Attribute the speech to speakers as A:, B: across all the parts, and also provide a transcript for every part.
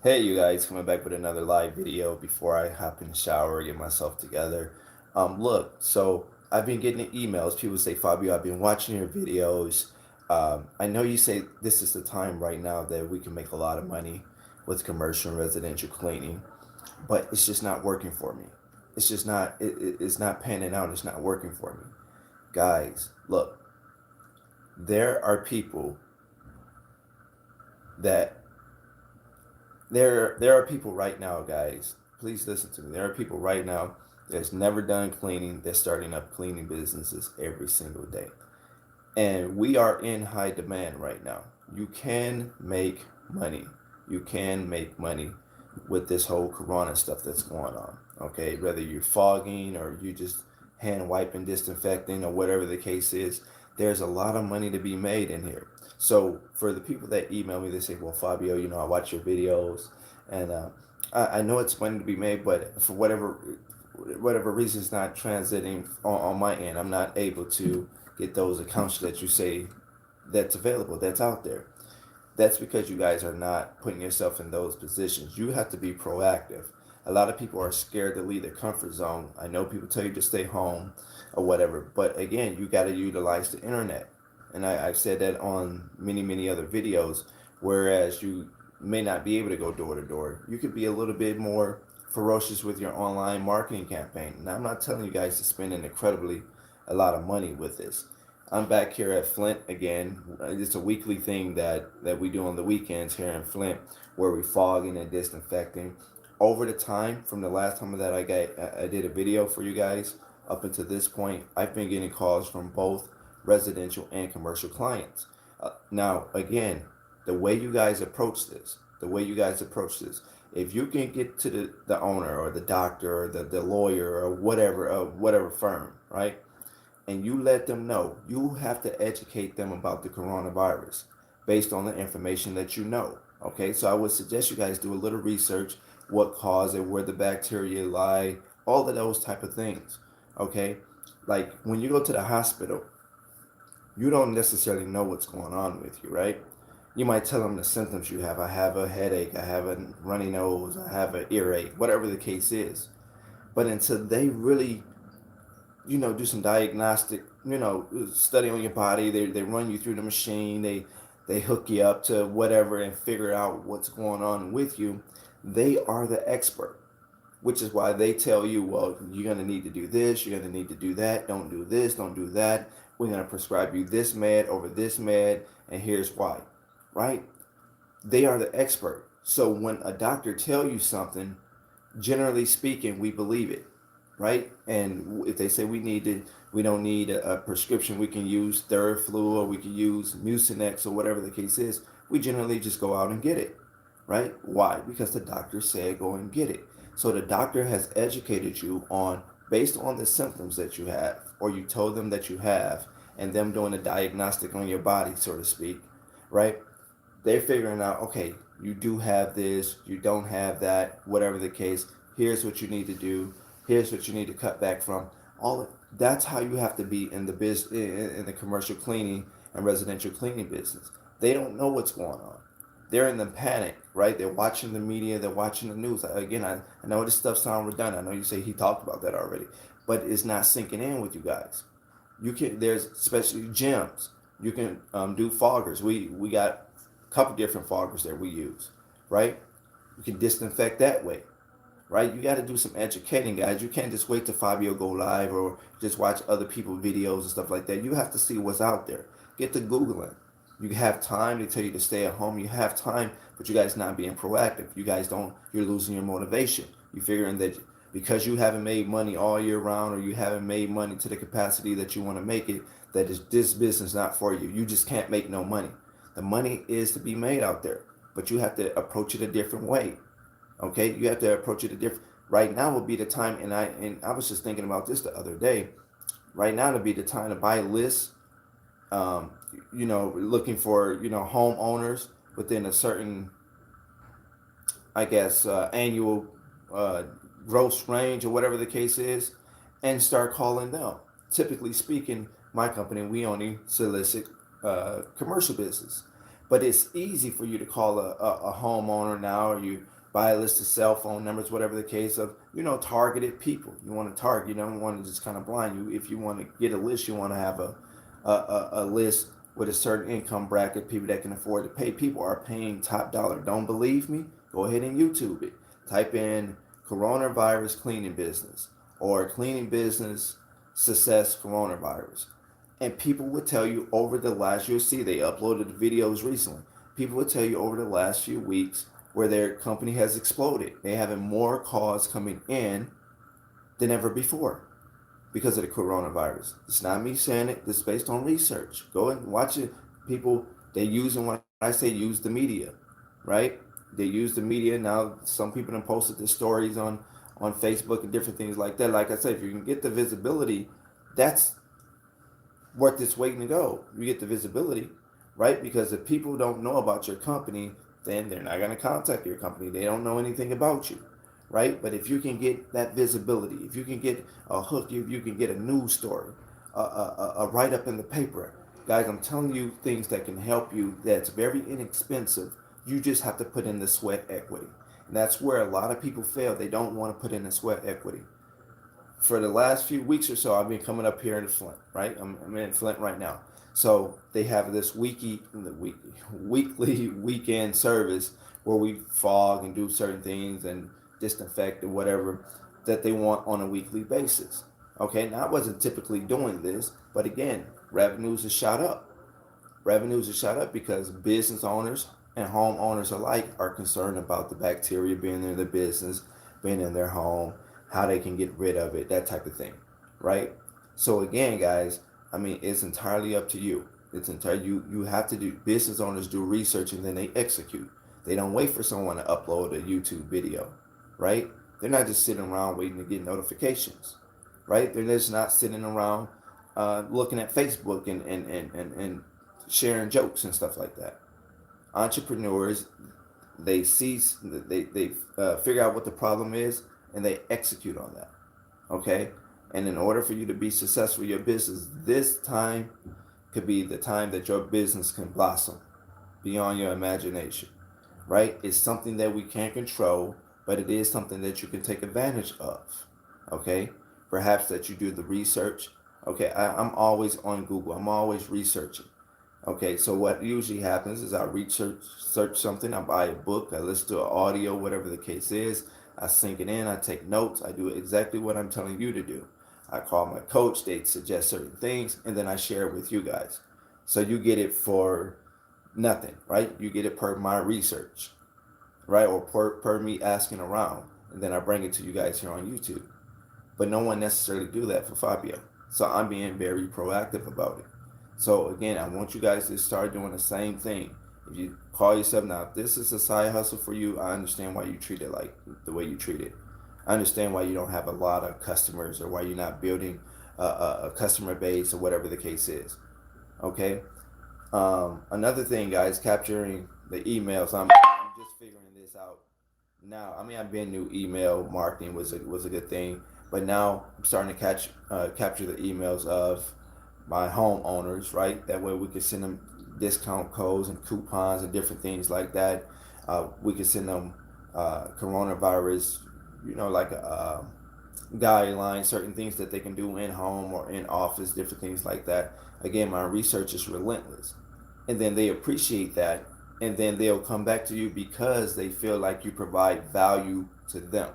A: Hey, you guys, coming back with another live video before I hop in the shower, get myself together. Look, so I've been getting emails. People say, Fabio, I've been watching your videos. I know you say this is the time right now that we can make a lot of money with commercial and residential cleaning, but it's just not working for me. It's just not, it's not panning out. It's not working for me. Guys, look, there are people that there are people right now, guys. Please listen to me. There are people right now that's never done cleaning. They're starting up cleaning businesses every single day, and we are in high demand right now. You can make money. You can make money with this whole Corona stuff that's going on. Okay, whether you're fogging or you just hand wiping, disinfecting, or whatever the case is, there's a lot of money to be made in here. So for the people that email me, they say, "Well, Fabio, I watch your videos, and I know it's money to be made, but for whatever reason, it's not transiting on my end. I'm not able to get those accounts that you say that's available, that's out there." That's because you guys are not putting yourself in those positions. You have to be proactive. A lot of people are scared to leave their comfort zone. I know people tell you to stay home or whatever, but again, you got to utilize the internet. And I've said that on many other videos. Whereas you may not be able to go door to door, you could be a little bit more ferocious with your online marketing campaign. Now, I'm not telling you guys to spend an incredibly a lot of money with this. I'm back here at Flint again. It's a weekly thing that we do on the weekends here in Flint, where we fogging and disinfecting. Over the time, from the last time that I did a video for you guys up until this point, I've been getting calls from both residential and commercial clients. Now, again, the way you guys approach this, if you can get to the owner or the doctor or the lawyer or whatever firm, right? And you let them know. You have to educate them about the coronavirus based on the information that you know. Okay, so I would suggest you guys do a little research, what caused it, where the bacteria lie, all of those type of things. Okay, like when you go to the hospital, you don't necessarily know what's going on with you, right? You might tell them the symptoms you have. I have a headache, I have a runny nose, I have an earache, whatever the case is. But until they really do some diagnostic, study on your body. They run you through the machine. They hook you up to whatever and figure out what's going on with you. They are the expert, which is why they tell you, well, you're going to need to do this. You're going to need to do that. Don't do this. Don't do that. We're going to prescribe you this med over this med. And here's why, right? They are the expert. So when a doctor tell you something, generally speaking, we believe it, right? And if they say we don't need a prescription, we can use Theraflu or we can use Mucinex or whatever the case is. We generally just go out and get it, right? Why? Because the doctor said go and get it. So the doctor has educated you on based on the symptoms that you have, or you told them that you have, and them doing a diagnostic on your body, so to speak, right? They're figuring out, okay, you do have this, you don't have that, whatever the case. Here's what you need to do. Here's what you need to cut back from. That's how you have to be in the in the commercial cleaning and residential cleaning business. They don't know what's going on. They're in the panic, right? They're watching the media. They're watching the news. Again, I know this stuff sounds redundant. I know you say he talked about that already, but it's not sinking in with you guys. There's especially gyms. You can do foggers. We got a couple different foggers that we use, right? You can disinfect that way, right? You got to do some educating, guys. You can't just wait till Fabio go live or just watch other people's videos and stuff like that. You have to see what's out there. Get to Googling. You have time. They tell you to stay at home. You have time, but you guys not being proactive. You guys don't. You're losing your motivation. You figuring that because you haven't made money all year round or you haven't made money to the capacity that you want to make it, that is this business not for you. You just can't make no money. The money is to be made out there, but you have to approach it a different way. Okay, you have to approach it a different. Right now would be the time, and I was just thinking about this the other day. Right now would be the time to buy lists. Looking for homeowners within a certain, I guess, annual gross range or whatever the case is, and start calling them. Typically speaking, my company we only solicit commercial business, But it's easy for you to call a homeowner now, or you buy a list of cell phone numbers, whatever the case of, targeted people. You want to target, you don't want to just kind of blind you. If you want to get a list, you want to have a list with a certain income bracket, people that can afford to pay. People are paying top dollar. Don't believe me? Go ahead and YouTube it. Type in coronavirus cleaning business or cleaning business success coronavirus. And people would tell you over the last, you'll see they uploaded videos recently. People would tell you over the last few weeks where their company has exploded. They're having more calls coming in than ever before because of the coronavirus. It's not me saying it. It's based on research. Go and watch it. People, they using, when I say use the media, right? They use the media. Now some people have posted their stories on Facebook and different things like that. Like I said, if you can get the visibility, that's worth its weight in gold. You get the visibility, right? Because if people don't know about your company, then they're not going to contact your company. They don't know anything about you, right? But if you can get that visibility, if you can get a hook, if you can get a news story, a write up in the paper, guys, I'm telling you things that can help you. That's very inexpensive. You just have to put in the sweat equity. And that's where a lot of people fail. They don't want to put in the sweat equity. For the last few weeks or so, I've been coming up here in Flint, right? I'm in Flint right now. So they have this weekly weekend service where we fog and do certain things and disinfect or whatever that they want on a weekly basis. Okay, now I wasn't typically doing this, but again, revenues have shot up. Revenues have shot up because business owners and homeowners alike are concerned about the bacteria being in their business, being in their home, how they can get rid of it, that type of thing, right? So again, guys, I mean, it's entirely up to you. It's entirely you have to do. Business owners do research and then they execute. They don't wait for someone to upload a YouTube video, right? They're not just sitting around waiting to get notifications, right? They're just not sitting around looking at Facebook and sharing jokes and stuff like that. Entrepreneurs, they see, they figure out what the problem is and they execute on that. Okay, and in order for you to be successful in your business, this time could be the time that your business can blossom beyond your imagination. Right? It's something that we can't control, but it is something that you can take advantage of. Okay, perhaps that you do the research. Okay, I'm always on Google. I'm always researching. Okay, so what usually happens is I search something, I buy a book, I listen to an audio, whatever the case is, I sink it in, I take notes, I do exactly what I'm telling you to do. I call my coach, they suggest certain things, and then I share it with you guys. So you get it for nothing, right? You get it per my research, right? Or per me asking around, and then I bring it to you guys here on YouTube. But no one necessarily do that for Fabio. So I'm being very proactive about it. So again, I want you guys to start doing the same thing. If you call yourself now, if this is a side hustle for you, I understand why you treat it like the way you treat it. I understand why you don't have a lot of customers or why you're not building a customer base or whatever the case is. Okay. Another thing, guys, capturing the emails. I'm just figuring this out now. I mean, I've been new email marketing was a good thing, but now I'm starting to capture the emails of my homeowners, right? That way we can send them discount codes and coupons and different things like that. We can send them coronavirus, like a guideline, certain things that they can do in home or in office, different things like that. Again, my research is relentless. And then they appreciate that. And then they'll come back to you because they feel like you provide value to them.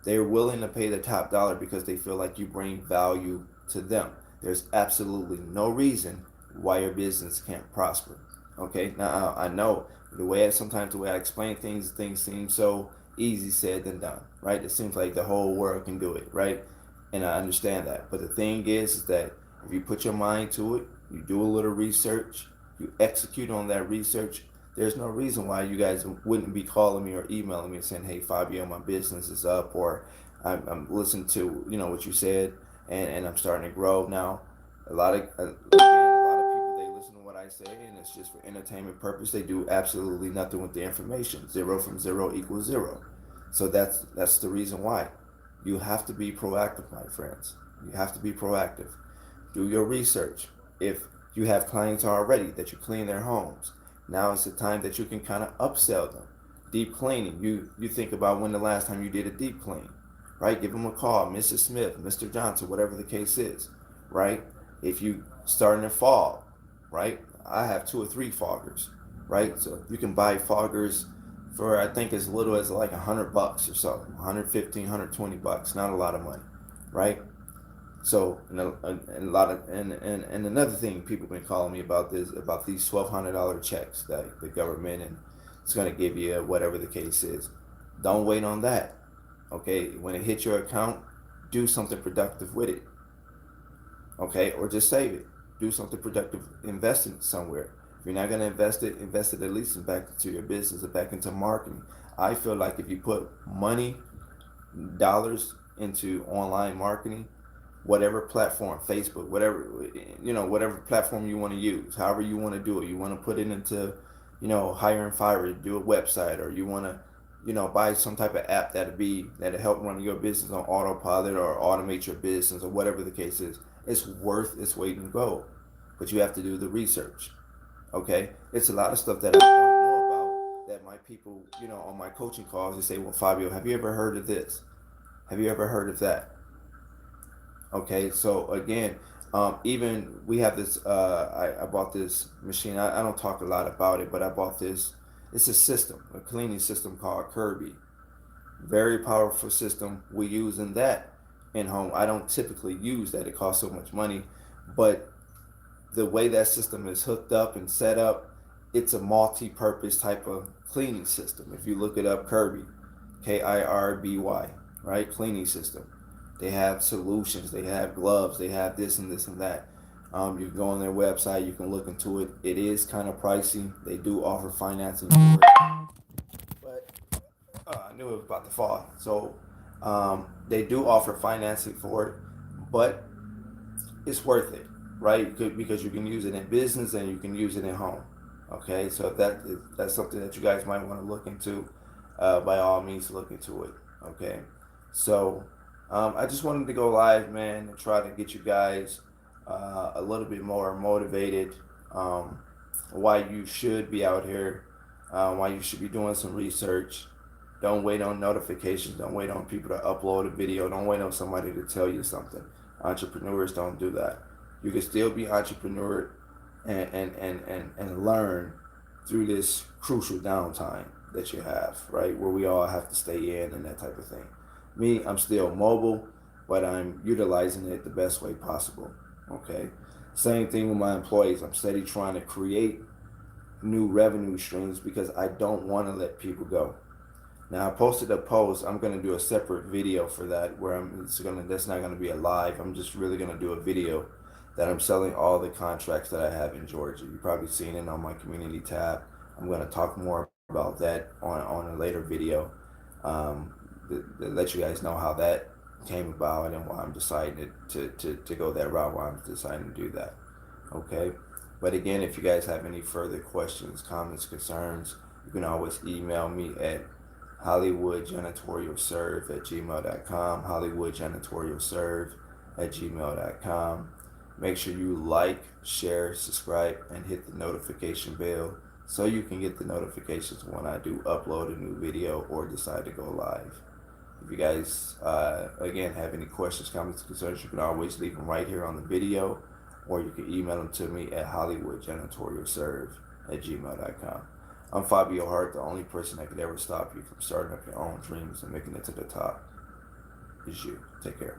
A: They're willing to pay the top dollar because they feel like you bring value to them. There's absolutely no reason why your business can't prosper. Okay, now I know sometimes the way I explain things seem so easy said than done, right? It seems like the whole world can do it, right? And I understand that. But the thing is that if you put your mind to it, you do a little research, you execute on that research, there's no reason why you guys wouldn't be calling me or emailing me and saying, hey, Fabio, my business is up, or I'm listening to, what you said, and I'm starting to grow now. A lot of people, they listen to what I say, and it's just for entertainment purpose. They do absolutely nothing with the information. 0 from 0 equals 0. So that's the reason why. You have to be proactive, my friends. You have to be proactive. Do your research. If you have clients already that you clean their homes, Now is the time that you can kind of upsell them. Deep cleaning. You think about when the last time you did a deep clean, right? Give them a call, Mrs. Smith, Mr. Johnson, whatever the case is, right? If you starting to fall, right? I have 2 or 3 foggers, right? So you can buy foggers for I think as little as like $100 or so, 115, $120, not a lot of money, right? So and a lot of and another thing people been calling me about this about these $1,200 checks that the government and it's gonna give you whatever the case is. Don't wait on that. Okay, when it hits your account, do something productive with it. Okay, or just save it. Do something productive. Invest it somewhere. If you're not gonna invest it at least back into your business or back into marketing. I feel like if you put money, dollars into online marketing, whatever platform, Facebook, whatever whatever platform you want to use, however you want to do it. You want to put it into, hire and fire, do a website, or you want to, buy some type of app that'll help run your business on autopilot or automate your business or whatever the case is. It's worth its weight in gold, but you have to do the research. Okay, it's a lot of stuff that I don't know about that my people, on my coaching calls, they say, "Well, Fabio, have you ever heard of this? Have you ever heard of that?" Okay, so again, even we have this. I bought this machine. I don't talk a lot about it, but I bought this. It's a system, a cleaning system called Kirby. Very powerful system. We using that in home. I don't typically use that. It costs so much money, but the way that system is hooked up and set up, it's a multi-purpose type of cleaning system. If you look it up, Kirby, Kirby, right? Cleaning system. They have solutions. They have gloves. They have this and this and that. You can go on their website. You can look into it. It is kind of pricey. They do offer financing for it, but I knew it was about to fall. So they do offer financing for it, but it's worth it, right? Because you can use it in business and you can use it in home. Okay, so that's something that you guys might want to look into. By all means, look into it. Okay, so I just wanted to go live, man, and try to get you guys a little bit more motivated. Why you should be out here, why you should be doing some research. Don't wait on notifications. Don't wait on people to upload a video. Don't wait on somebody to tell you something. Entrepreneurs don't do that. You can still be entrepreneur and learn through this crucial downtime that you have, right? Where we all have to stay in and that type of thing. Me, I'm still mobile, but I'm utilizing it the best way possible. Okay. Same thing with my employees. I'm steady trying to create new revenue streams because I don't want to let people go. Now I posted a post. I'm gonna do a separate video for that where that's not gonna be a live. I'm just really gonna do a video that I'm selling all the contracts that I have in Georgia. You've probably seen it on my community tab. I'm gonna talk more about that on a later video. To let you guys know how that came about and why I'm deciding to go that route, why I'm deciding to do that. Okay. But again, if you guys have any further questions, comments, concerns, you can always email me at hollywoodjanitorialserve@gmail.com, hollywoodjanitorialserve@gmail.com. Make sure you like, share, subscribe, and hit the notification bell so you can get the notifications when I do upload a new video or decide to go live. If you guys, again, have any questions, comments, concerns, you can always leave them right here on the video, or you can email them to me at hollywoodjanitorialserve@gmail.com. I'm Fabio Hart. The only person that could ever stop you from starting up your own dreams and making it to the top is you. Take care.